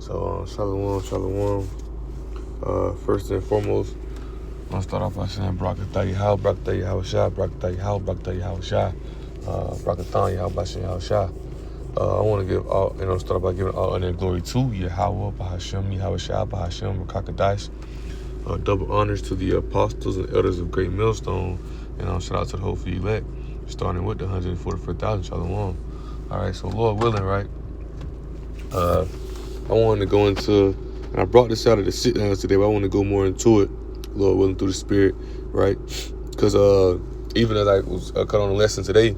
So, shalom, shalom. First and foremost, I'm going to start off by saying Brakatha Yahweh, Brakatha Yahweh Shah, Brakatha Yahweh, Brakatha Yahweh Shah, Brakatha Yahweh Bashin Yahweh Shah. I want to give all, start by giving all honor and glory to Yahweh, Bahashem, Yahweh Shah, Bahashem, Rakakadash. Double honors to the apostles and elders of Great Millstone, and shout out to the whole for elect, starting with the 144,000. Shalom. All right, so Lord willing, right? I wanted to go into, and I brought this out of the sit down today, but I want to go more into it, Lord willing, through the Spirit, right? Because even as I was cut on a lesson today,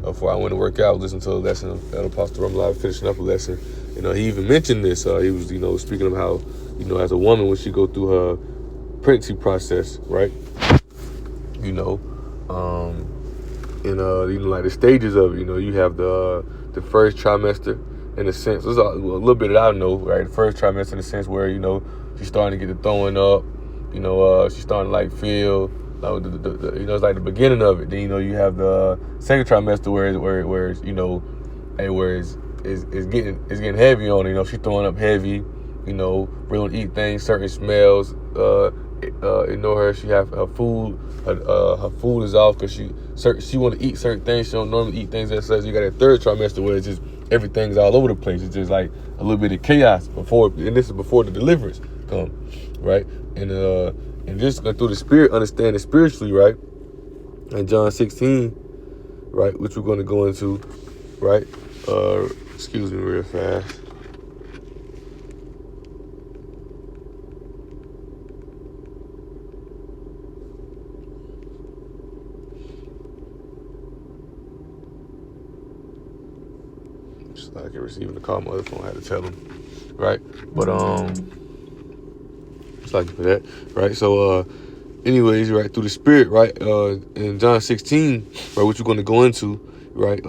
before I went to work out, listening to a lesson of Apostle Rumlive, finishing up a lesson, he even mentioned this. He was, speaking of how, as a woman, when she go through her pregnancy process, right? Like the stages of it, you have the first trimester, in a sense. There's a little bit that I know, right? The first trimester, in a sense, where she's starting to get the throwing up, she's starting to like feel, it's like the beginning of it. Then you have the second trimester where it's getting heavy on her. She's throwing up heavy, really eat things, certain smells. Ignore her. She have her food. Her food is off because she want to eat certain things. She don't normally eat things that such. You got that third trimester where it's just everything's all over the place. It's just like a little bit of chaos and this is before the deliverance come, right? And just going through the Spirit, understand it spiritually, right? And John 16, right, which we're going to go into, right? Excuse me real fast. Just like receiving the call, my other phone, I had to tell him, right? But just like for that, right? So anyways, right, through the Spirit, right, in John 16, right, which we're going to go into, right,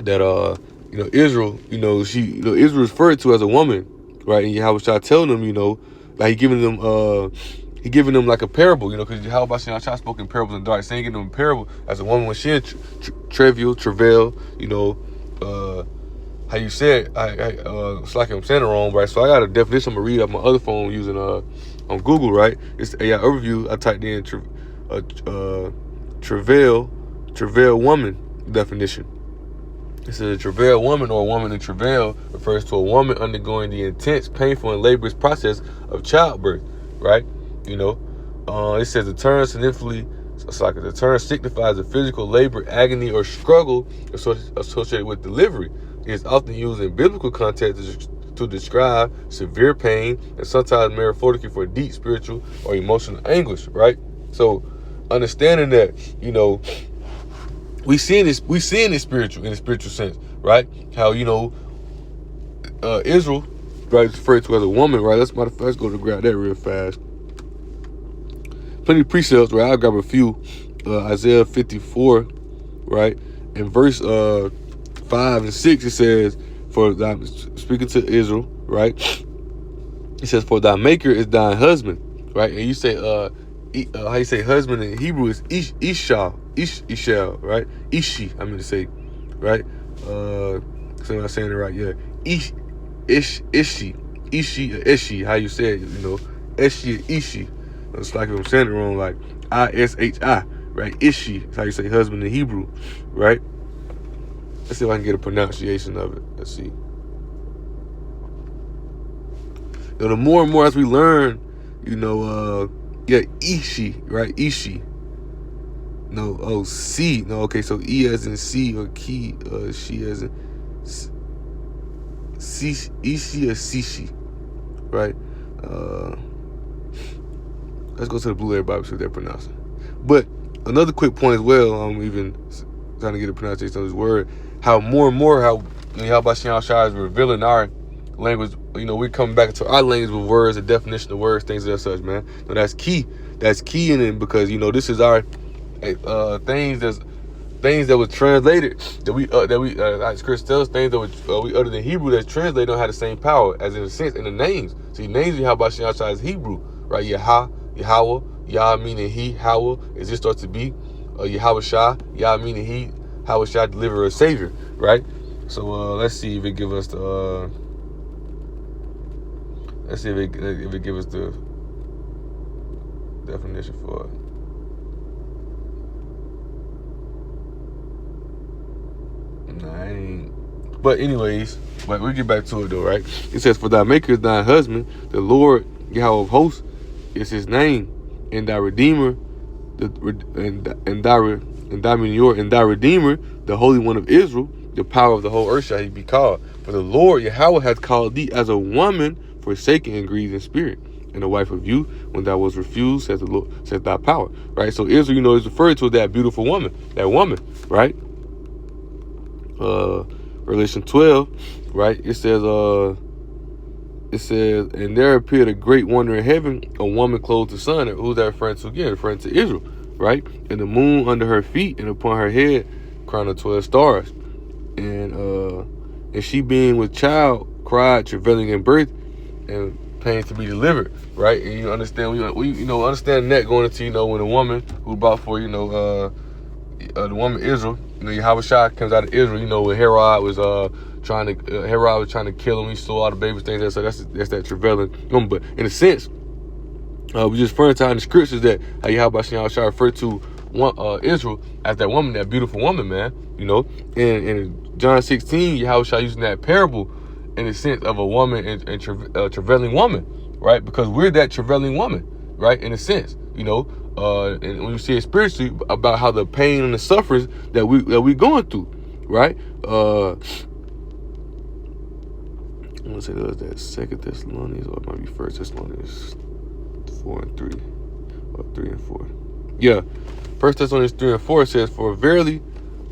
that Israel, Israel is referred to as a woman, right? And Yahweh Shah telling them, like he giving them like a parable, because Yahweh Shah spoke in parables in dark, saying giving them a parable as a woman when she in travail, how you said, it's like I'm saying it wrong, right? So I got a definition I'm gonna read off my other phone using on Google, right? It's AI overview. I typed in travail woman definition. It says a travail woman or a woman in travail refers to a woman undergoing the intense, painful, and laborious process of childbirth, right? It says the term signifies a physical labor, agony, or struggle associated with delivery. It is often used in biblical context to describe severe pain and sometimes metaphorically for deep spiritual or emotional anguish, right? So understanding that, we seeing this in the spiritual sense, right? How, Israel, right, is referred to as a woman, right? Let's go to grab that real fast. Plenty of precepts, right? I'll grab a few. Isaiah 54, right? In verse 5 and 6, it says, speaking to Israel, right? It says, for thy maker is thine husband, right? And you say, how you say husband in Hebrew is Ishal, right? Ishi, I mean to say, right? So I'm not saying it right, yeah. Ishi, how you say it, Ishi. It's like if I'm saying it wrong, like Ishi, right? Ishi is how you say husband in Hebrew, right? Let's see if I can get a pronunciation of it. Let's see. The more and more as we learn, Ishi, right? Ishi. No, C. No, okay, so E as in C or key, she as in C, Ishi or Sishi, right? Let's go to the Blue Letter Bible, see what they're pronouncing. But another quick point as well, I'm even trying to get a pronunciation of this word, how more and more, how Yahweh Shah is revealing our language, we're coming back into our language with words, the definition of words, things of such, man. So that's key. That's key in it because, this is our things that was translated, as Chris tells, things that we uttered in Hebrew that's translated don't have the same power as in a sense in the names. See, names of Yahweh Shah is Hebrew, right? Yahweh, Yah meaning he, Howell is just starts to be Yahweh Shah, Yah meaning he, Howell Shah, deliverer, savior, right? So let's see if it give us the let's see if it give us the definition for it. Nah, I ain't. But anyways, but we get back to it though, right? It says, "For thy maker is thy husband, the Lord Yahweh of hosts is his name, and thy redeemer, and thy redeemer, the Holy One of Israel, the power of the whole earth shall he be called. For the Lord Yahweh hath called thee as a woman forsaken and grieved in spirit, and a wife of you when thou was refused, says the Lord, says thy power." Right? So Israel, is referred to as that beautiful woman, right? Revelation 12, right? It says, "And there appeared a great wonder in heaven, a woman clothed the sun." Who's that referring to again? Referring to Israel, right? "And the moon under her feet, and upon her head crown of 12 stars. And she being with child cried, travailing in birth, and pains to be delivered." Right? And you understand, we understand that going into, when a woman who brought for, the woman Israel, Yahweh Shai comes out of Israel, when Herod was trying to kill him. He stole all the babies, things like that. So that's that travailing woman. But in a sense, we just referring to in the scriptures that how Yahweh Shai referred to Israel as that woman, that beautiful woman, man. And in John 16, Yahweh Shai using that parable in the sense of a woman and travailing woman, right? Because we're that travailing woman, right? In a sense, and when you see it spiritually about how the pain and the sufferings that we going through, right? I'm gonna say that 2 Thessalonians, or it might be 1 Thessalonians 4 and 3, or 3 and 4. Yeah, 1 Thessalonians 3 and 4 says, "For verily,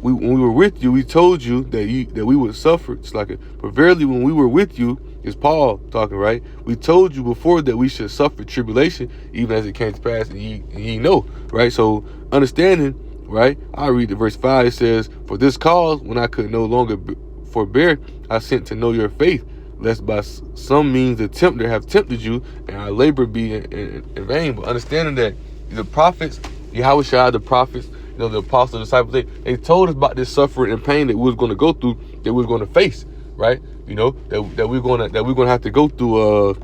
when we were with you, we told you that we would suffer." It's like "But verily, when we were with you," is Paul talking, right? "We told you before that we should suffer tribulation, even as it came to pass, and ye know," right? So understanding, right? I read the verse 5. It says, "For this cause, when I could no longer forbear, I sent to know your faith, lest by some means the tempter have tempted you, and our labor be in vain." But understanding that the prophets, Yahweh Shai, the prophets, the apostles, the disciples, they told us about this suffering and pain that we was going to go through, that we was going to face, right? That we're gonna have to go through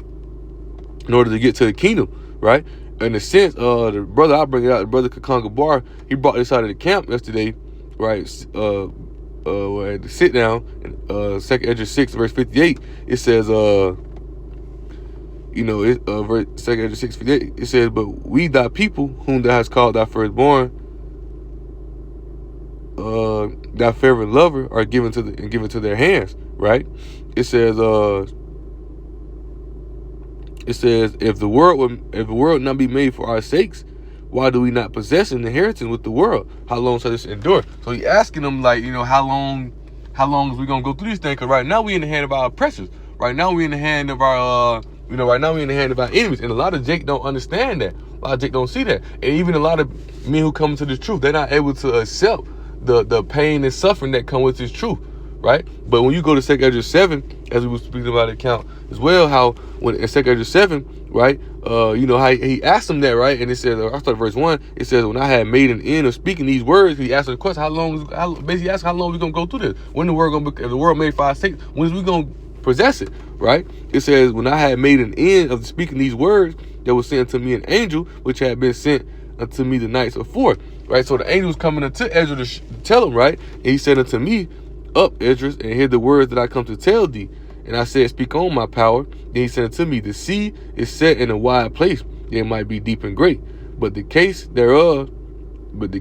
in order to get to the kingdom, right? In a sense, the brother I bring it out, the brother Kakanga Bar, he brought this out of the camp yesterday, right? At the sit down, 2 Ezra 6 verse 58, it says, 2 Ezra 6:58, it says, "But we thy people, whom thou hast called thy firstborn, thy favorite lover, are given to their hands," right? It says, "If the world not be made for our sakes, why do we not possess an inheritance with the world? How long shall this endure?" So he asking them, like, how long is we gonna go through this thing? Because right now we in the hand of our oppressors. Right now we in the hand of our enemies. And a lot of Jake don't understand that. A lot of Jake don't see that. And even a lot of men who come to the truth, they're not able to accept the pain and suffering that come with this truth, right? But when you go to 2 Ezra 7, as we were speaking about the account as well, how when in 2 Ezra 7, right, how he asked them that, right? And it says, I start verse 1, it says, "When I had made an end of speaking these words," he asked the question, basically asked how long we gonna go through this? When the world gonna be, if the world made for our sake, when is we gonna possess it, right? It says, "When I had made an end of speaking these words, there was sent to me an angel, which had been sent unto me the nights before," right? So the angel was coming unto Ezra to tell him, right? And he said unto me, "Up, Esdras, and hear the words that I come to tell thee." And I said, "Speak on, my power." Then he said unto me, "The sea is set in a wide place, that it might be deep and great. But the case thereof, but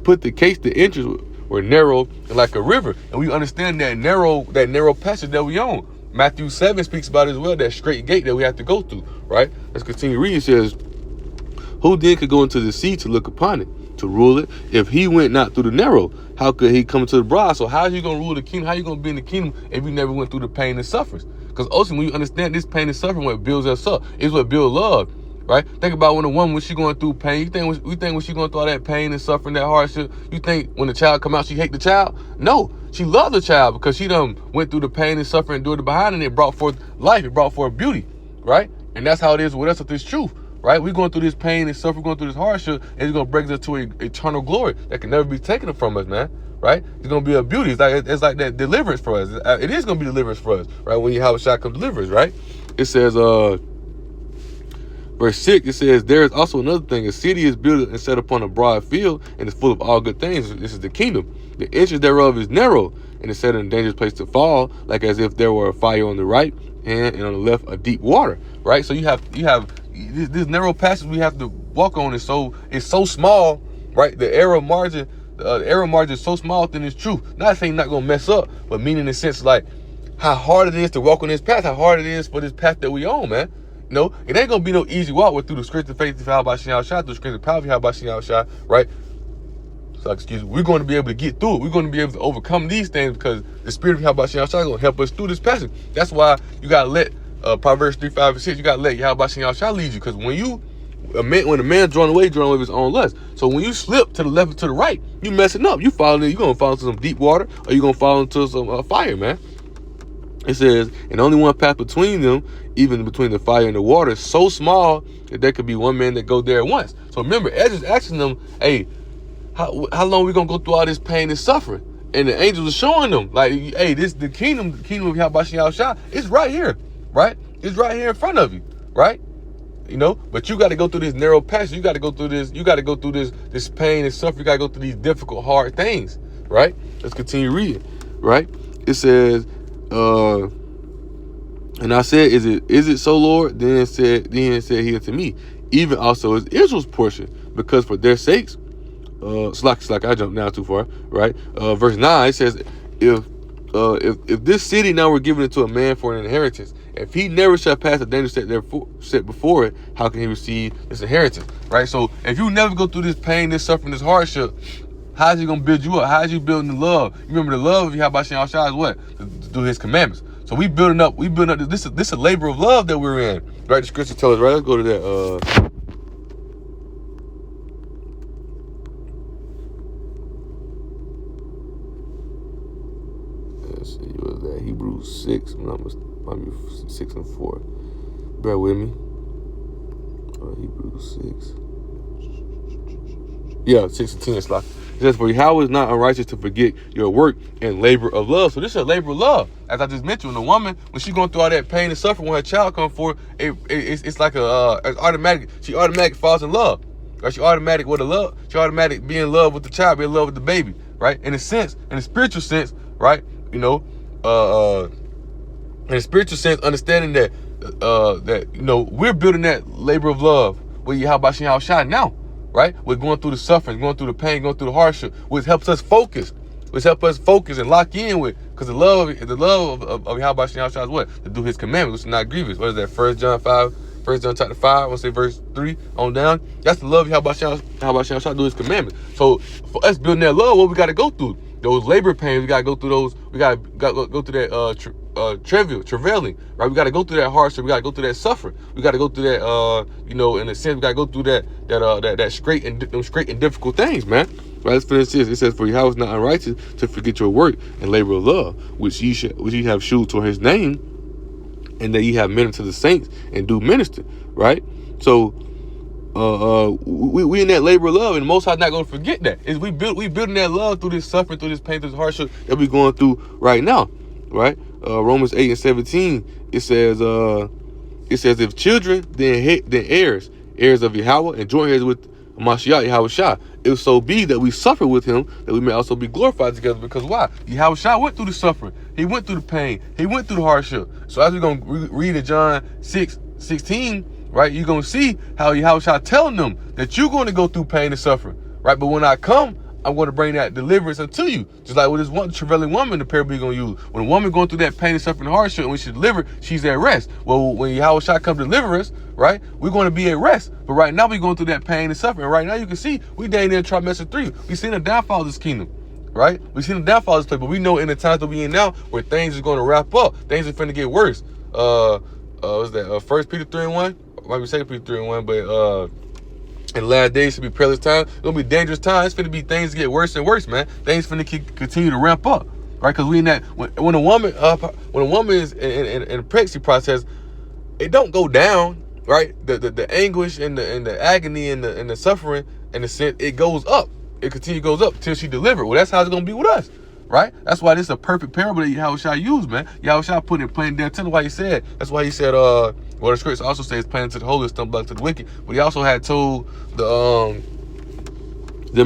put the case the entrance were narrow like a river." And we understand that narrow passage that we own. Matthew 7 speaks about it as well, that straight gate that we have to go through, right? Let's continue reading. It says, "Who then could go into the sea to look upon it, to rule it? If he went not through the narrow, how could he come into the broad?" So how are you going to rule the kingdom? How are you going to be in the kingdom if you never went through the pain and sufferings? Because ultimately, you understand this pain and suffering, what builds us up, is what builds love, right? Think about when a woman, when she going through pain, you think when she going through all that pain and suffering, that hardship, you think when the child come out, she hate the child? No, she loved the child because she done went through the pain and suffering, endured it behind, and it brought forth life, it brought forth beauty, right? And that's how it is with us with this truth. Right? We're going through this pain and suffering, going through this hardship, and it's going to bring us to an eternal glory that can never be taken from us, man. right? It's gonna be a beauty. It's like that deliverance for us. It is gonna be deliverance for us, right? When Yahweh come deliver us, right? It says, verse 6, it says, there is also another thing. A city is built and set upon a broad field, and is full of all good things. This is the kingdom. The entrance thereof is narrow, and is set in a dangerous place to fall, like as if there were a fire on the right hand, and on the left a deep water, right? So you have this narrow passage we have to walk on is so small, right? The error margin is so small within this truth. Not saying not gonna mess up, but meaning in the sense like how hard it is to walk on this path, how hard it is for this path that we own, man. No, it ain't gonna be no easy walk through the strength of faith of Yahweh Shah, through the strength of power of Yahweh Shah, right? So excuse me, we're going to be able to get through it. We're going to be able to overcome these things because the spirit of Yahweh Shah is going to help us through this passage. That's why you gotta let Proverbs 3, 5, and 6. You gotta let Yahweh Shah lead you, because when a man drawn away with his own lust. So when you slip to the left or to the right, you messing up. You're gonna fall into some deep water, or you're gonna fall into some fire, man. It says, and only one path between them, even between the fire and the water, is so small that there could be one man that go there at once. So remember, Ezra's asking them, hey, how long we gonna go through all this pain and suffering? And the angels are showing them, like, hey, this the kingdom of Yahweh Shah, it's right here, right? It's right here in front of you, right? You know, but you got to go through this narrow passage. You got to go through this. You got to go through this pain and suffering. You got to go through these difficult, hard things, right? Let's continue reading, right? It says, and I said, is it so, Lord? Then said he unto me, even also is Israel's portion, because for their sakes, slack, I jumped down too far, right? Verse 9, it says, if this city now were given it to a man for an inheritance, if he never shall pass the danger set before it, how can he receive this inheritance, right? So if you never go through this pain, this suffering, this hardship, how is he gonna build you up? How is you building the love? You remember the love of Yahweh Shah is what? To do his commandments. So we building up this is a labor of love that we're in, right? The scripture tells us, right? Let's go to that. Let's see, what was that? Hebrews 6, might be 6 and 4. Bear with me. Hebrews 6. Yeah, 6 and 10. It's like, it says, for Yahweh is not unrighteous to forget your work and labor of love. So this is a labor of love. As I just mentioned, when a woman, when she's going through all that pain and suffering, when her child comes forth, it's like it's automatic. She automatically falls in love. Right? She automatic be in love with the child, be in love with the baby, right? In a sense, in a spiritual sense, right? You know, in a spiritual sense, understanding that you know, we're building that labor of love with Yahweh Shah now, right? We're going through the suffering, going through the pain, going through the hardship, which helps us focus, and lock in with, because the love of Yahweh Shah is what? To do his commandments, which is not grievous. What is that? 1 John chapter 5, I want to say verse 3 on down. That's the love of Yahweh Shah, do his commandments. So for us building that love, what we got to go through? Those labor pains, we got to go through those. We got to go through that travailing, right? We got to go through that hardship. We got to go through that suffering. We got to go through that, you know, in a sense, we got to go through that straight and difficult things, man. Right? Let's finish this. It says, for Yahweh is not unrighteous to forget your work and labor of love, which ye have shewed to his name, and that ye have ministered to the saints and do minister, right? So we in that labor of love, and the Most High not going to forget that. Is we building that love through this suffering, through this pain, through this hardship that we going through right now, right? Romans 8 and 17, it says if children, then heirs of Yahweh, and joint heirs with Mashiach Yahweh Shah. If so be that we suffer with him, that we may also be glorified together. Because why? Yahweh Shah went through the suffering. He went through the pain. He went through the hardship. So as we're going to read in John 6:16, right, you're going to see how Yahweh Shah telling them that you're going to go through pain and suffering, right? But when I come, I'm going to bring that deliverance unto you. Just like with this one travailing woman, the parable you're going to use. When a woman going through that pain and suffering and hardship, when she's delivered, she's at rest. Well, when Yahweh Shah come deliver us, right, we're going to be at rest. But right now, we're going through that pain and suffering. Right now, you can see, we dang in trimester 3. We've seen the downfall of this kingdom, right? We've seen the downfall of this place, but we know in the times that we're in now, where things are going to wrap up, things are finna get worse. What's that? 1 Peter 3 and 1? Might be 2 Peter 3 and 1, but in the last days should be perilous time. It's gonna be dangerous times. It's finna be things get worse and worse, man. Things finna continue to ramp up, right? Because we in that when a woman is in a pregnancy process, it don't go down, right? The anguish and the agony and the suffering and the sin, it goes up. it continually goes up till she delivered. Well, that's how it's going to be with us, right? That's why this is a perfect parable that Yahushua used, man. Yahushua put it plain down. Tell why he said, that's why he said, well, the scripture also says, plain to the holy, stumble block to the wicked. But he also had told them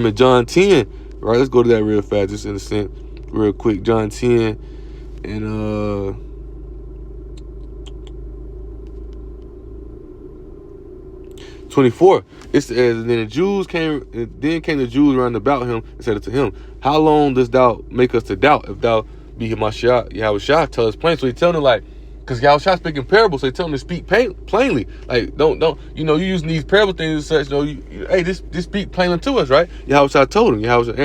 in John 10, right? Let's go to that real fast, just in a sense, real quick. John 10 and 24. It says, and then the Jews came, then came the Jews round about him and said to him, how long dost thou make us to doubt? If thou be Mashiach, Yahushua, tell us plain. So he telling them, like, because Yahushua speaking parables, so he telling them to speak plainly. Like, don't, you know, you using these parable things and such, hey, this speak plainly to us, right? Yahushua told him. Yahushua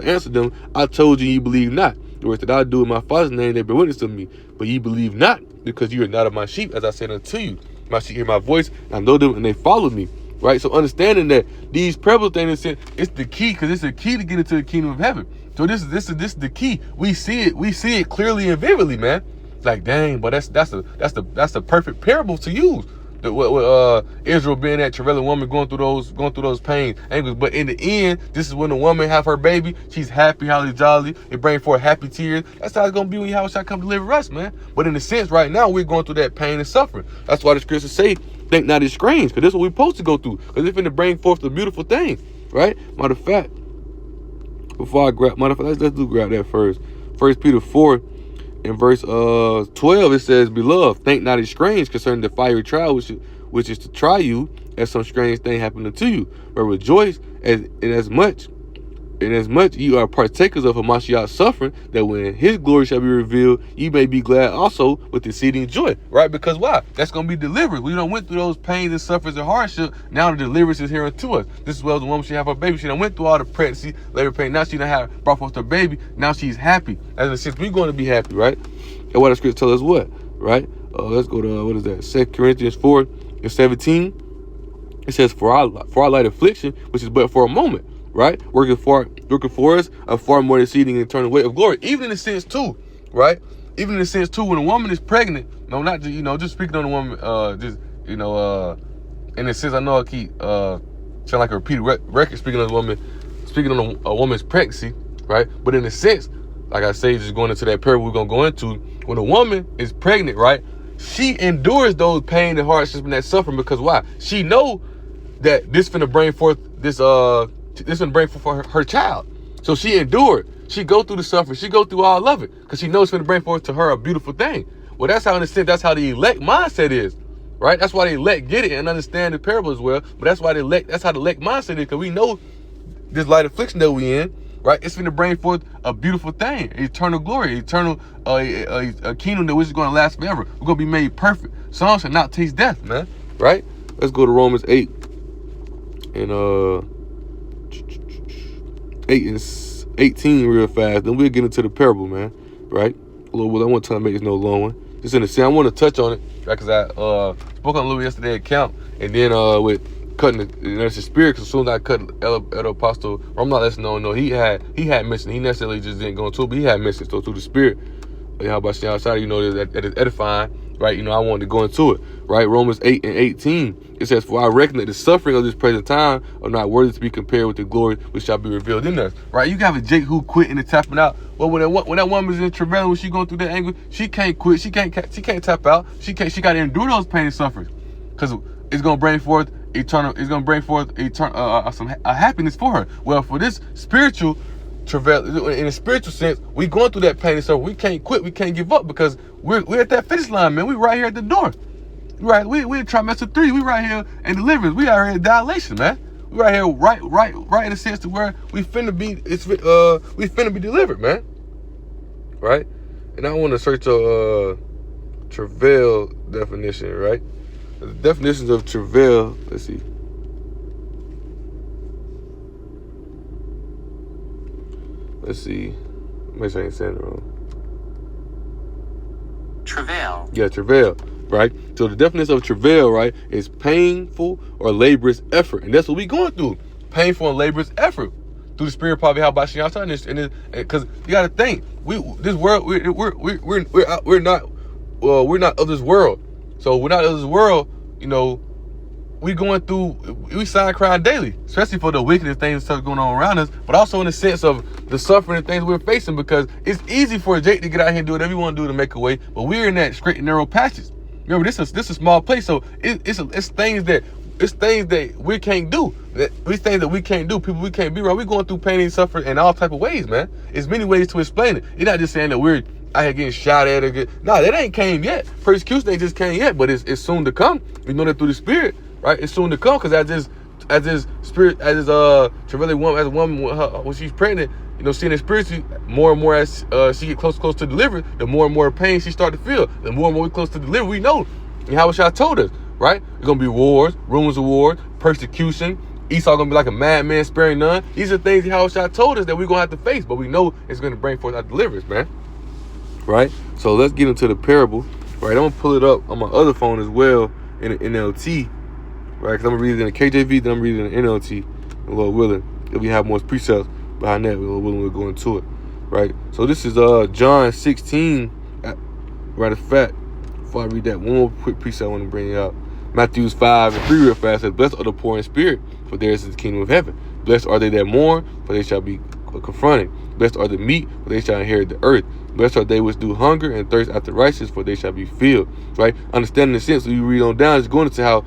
answered them, I told you, ye believe not. The works that I do in my Father's name, they bear witness of me. But ye believe not, because you are not of my sheep, as I said unto you. My sheep hear my voice, and I know them, and they follow me. Right? So understanding that these parable things, it's the key, because it's the key to get into the kingdom of heaven. So this is the key. We see it clearly and vividly, man. Like, dang, but that's the perfect parable to use. Israel being that travailing woman going through those pains, anguish. But in the end, this is when the woman have her baby. She's happy, holly jolly. It brings forth happy tears. That's how it's gonna be when Yahushua come deliver us, man. But in a sense, right now we're going through that pain and suffering. That's why the scriptures say, "Think not it strange," because this is what we're supposed to go through. Because it's finna bring forth the beautiful thing, right? Matter of fact, let's grab that first. 1 Peter 4. In verse 12, it says, Beloved, think not it strange concerning the fiery trial which is to try you, as some strange thing happened unto you. But rejoice inasmuch you are partakers of Hamashiach's suffering, that when his glory shall be revealed, you may be glad also with exceeding joy. Right? Because why? That's going to be delivered. We don't went through those pains and sufferings and hardship. Now the deliverance is here unto us. This is well the woman she have her baby. She done went through all the pregnancy, labor pain. Now she done have brought forth her baby. Now she's happy. As in a sense, we're going to be happy, right? And what the scripture tell us what? Right? Let's go to, what is that? 2 Corinthians 4 and 17. It says, for our light affliction, which is but for a moment, right? Working for us a far more exceeding eternal weight of glory. Even in the sense too, right? Even in the sense too, when a woman is pregnant, no, not just, just speaking on the woman, in a sense, I know I keep sound like a repeated record speaking on a woman's pregnancy, right? But in a sense, like I say, just going into that parable we're gonna go into, when a woman is pregnant, right? She endures those pain and hardships and that suffering, because why? She know that this finna bring forth this finna bring forth her child. So she endured. She go through the suffering. She go through all of it, because she knows it's finna bring forth to her a beautiful thing. Well, that's how, in a sense, that's how the elect mindset is, right? That's why the elect get it and understand the parable as well. But that's how the elect mindset is, because we know this light affliction that we in, right? It's finna bring forth a beautiful thing, eternal glory, eternal a kingdom that which is going to last forever. We're going to be made perfect. Some shall not taste death, man, right? Let's go to Romans 8 and 8 and 18 real fast. Then we'll get into the parable, man, right? I want to try to make this no long one. Just in the sense, I want to touch on it, right? Because I spoke on a little yesterday at camp, and then with cutting the spirit, because as soon as I cut El Apostle, I'm not letting no, he had mentioned, he necessarily just didn't go into it, but he had mentioned, so through the spirit, how about outside, that is edifying, right? I wanted to go into it, right? Romans 8 and 18, it says, For I reckon that the suffering of this present time are not worthy to be compared with the glory which shall be revealed in us, right? You got a Jake who quit and tapping out. Well, when that woman's in travail, when she going through that angle, she can't quit, she can't tap out, she got to endure those pain and suffering, because it's going to bring forth some happiness for her. Well, for this spiritual travail, in a spiritual sense, we going through that pain and suffering. We can't quit, we can't give up, because we're at that finish line, man. We right here at the door. Right, we in trimester 3. We right here in deliverance. We are in dilation, man. We right here, right in the sense to where we finna be delivered, man. Right, and I want to search a travail definition, right? The definitions of travail. Let's see. Make sure I ain't saying it wrong. Travail. Yeah, travail. Right? So the definition of travail, right, is painful or laborious effort. And that's what we're going through. Painful and laborious effort. Through the spirit, probably how about and because you gotta think, we're not of this world. So we're not of this world, we side crying daily, especially for the wickedest things and stuff going on around us, but also in the sense of the suffering and things we're facing, because it's easy for Jake to get out here and do whatever you want to do to make a way, but we're in that straight and narrow passage. Remember, this is a small place, so it's things that we can't do. It's things that we can't do. People we can't be around. We're going through pain and suffering in all type of ways, man. There's many ways to explain it. You're not just saying that we're out here getting shot at or no, that ain't came yet. Persecution ain't just came yet, but it's soon to come. We know that through the Spirit, right? It's soon to come, because as this spirit, as a woman when she's pregnant, you know, seeing it spiritually more and more as she get close to delivery, the more and more pain she start to feel. The more and more we close to delivery, we know. And how Shah told us, right? It's gonna be wars, rumors of wars, persecution. Esau gonna be like a madman, sparing none. These are things how Shah told us that we're gonna have to face, but we know it's gonna bring forth our deliverance, man. Right? So let's get into the parable. Right? I'm gonna pull it up on my other phone as well in the NLT. Right? Because I'm gonna read it in the KJV, then I'm reading it in the NLT. And Lord willing, if we have more precepts behind that, Lord willing, we'll go into it. Right? So this is John 16. Right of fact, before I read that, one more quick precept I want to bring out. Matthew 5:3 real fast says, "Blessed are the poor in spirit, for theirs is the kingdom of heaven. Blessed are they that mourn, for they shall be confronted. Blessed are the meek, for they shall inherit the earth. Blessed are they which do hunger and thirst after righteousness, for they shall be filled." Right? Understanding the sense, when you read on down, it's going into how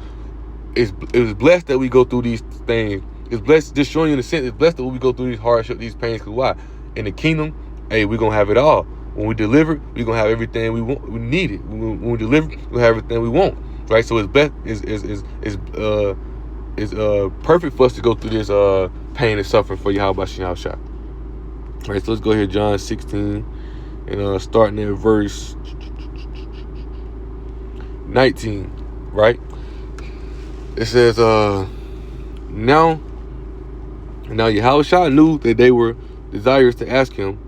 it was blessed that we go through these things. It's blessed, just showing you in the sense, it's blessed that we go through these hardships, these pains. Because why? In the kingdom, hey, we're going to have it all. When we deliver, we're going to have everything we want. We need it. When we deliver, we'll have everything we want. Right? So it's best, it's perfect for us to go through this pain and suffering for Yahweh Shah. Right, so let's go here, John 16, and starting at verse 19, right? It says, now Yahweh knew that they were desirous to ask him,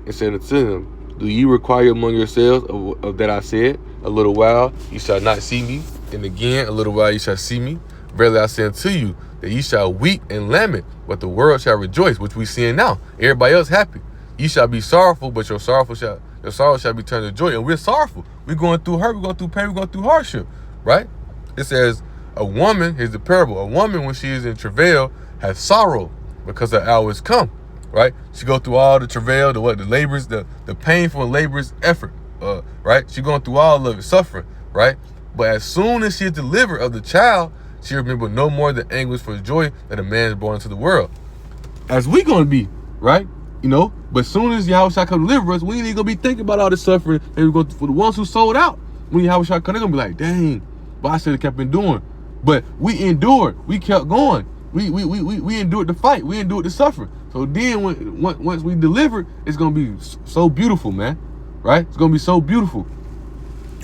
and said unto him, "Do ye require among yourselves of that I said, a little while you shall not see me, and again a little while you shall see me? Verily I say unto you, that ye shall weep and lament, but the world shall rejoice," which we seeing now. Everybody else happy. "Ye shall be sorrowful, but your sorrow shall be turned to joy." And we're sorrowful. We're going through hurt. We're going through pain. We're going through hardship. Right? It says, a woman, here's the parable. A woman, when she is in travail, has sorrow, because her hour is come. Right? She go through all the travail, the labors, the painful and laborious effort. Right? She going through all of it, suffering. Right? But as soon as she is delivered of the child, she remember no more the anguish for joy that a man is born into the world. As we gonna be, right? You know, but as soon as Yahweh shall come deliver us, we ain't even gonna be thinking about all the suffering. And we're going for the ones who sold out. When Yahweh shall come, they're gonna be like, dang, but I should have kept enduring. But we endured. We kept going. We endured the fight. We endured the suffering. So then once we deliver, it's gonna be so beautiful, man. Right? It's gonna be so beautiful.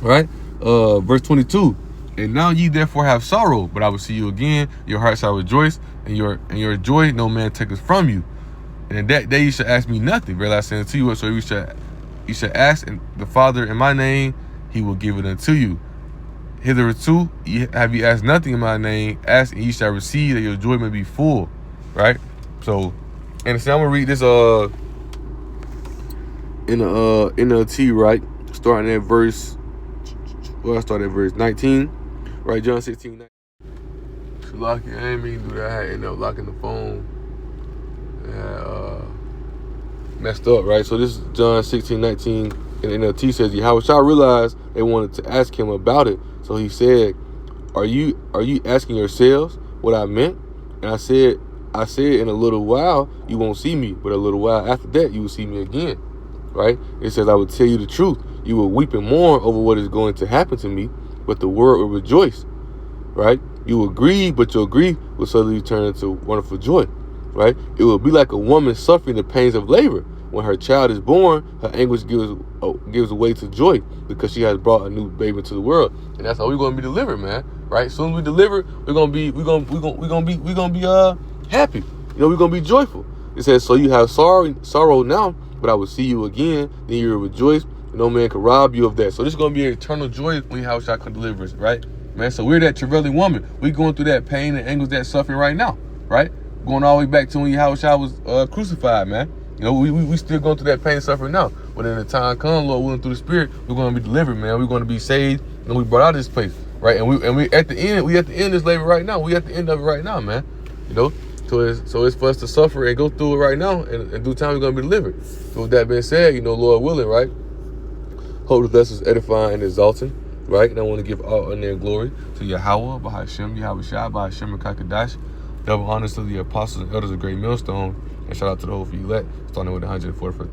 Right? Verse 22. "And now ye therefore have sorrow, but I will see you again. Your heart shall rejoice, and your joy no man taketh from you. And in that day you shall ask me nothing. Verily I say unto you, whatsoever you shall ask the Father in my name, he will give it unto you. Hitherto have ye asked nothing in my name. Ask, and ye shall receive, that your joy may be full." Right? So, and so I'm gonna read this in the NLT, right? Starting at verse. Well, I started at verse 19. Right, John 16. Lucky, I didn't mean to do that. I ended up locking the phone. Messed up, right? So this is John 16:19, and NLT says, "Yahweh shall realize they wanted to ask him about it. So he said, Are you asking yourselves what I meant? And I said, in a little while you won't see me, but a little while after that you will see me again." Right? It says, "I will tell you the truth. You will weep and mourn over what is going to happen to me, but the world will rejoice." Right? "You will grieve, but your grief will suddenly turn into wonderful joy." Right? "It will be like a woman suffering the pains of labor. When her child is born, her anguish gives way to joy, because she has brought a new baby into the world." And that's how we're gonna be delivered, man. Right? As soon as we deliver, we're gonna be happy. You know, we're gonna be joyful. It says, "So you have sorrow now, but I will see you again. Then you will rejoice. No man can rob you of that." So this is gonna be an eternal joy when Yahweh shall come deliver us, right? Man, so we're that travailing woman. We going through that pain and anguish, that suffering right now, right? Going all the way back to when Yahweh shall was crucified, man. You know, we still going through that pain and suffering now. But in the time come, Lord willing, through the Spirit, we're going to be delivered, man. We're going to be saved, and we brought out of this place. right? And we at the end of this labor right now. We at the end of it right now, man. You know, so it's for us to suffer and go through it right now, and in due time we're gonna be delivered. So with that being said, you know, Lord willing, right? Hope this lesson is edifying and exalting, right? And I want to give all honor and glory to Yahweh, Bahashem, Yahweh Shai, Bahashem, and Kakadash. Double honors to the apostles and elders of Great Millstone, and shout out to the whole elect, starting with the 141st.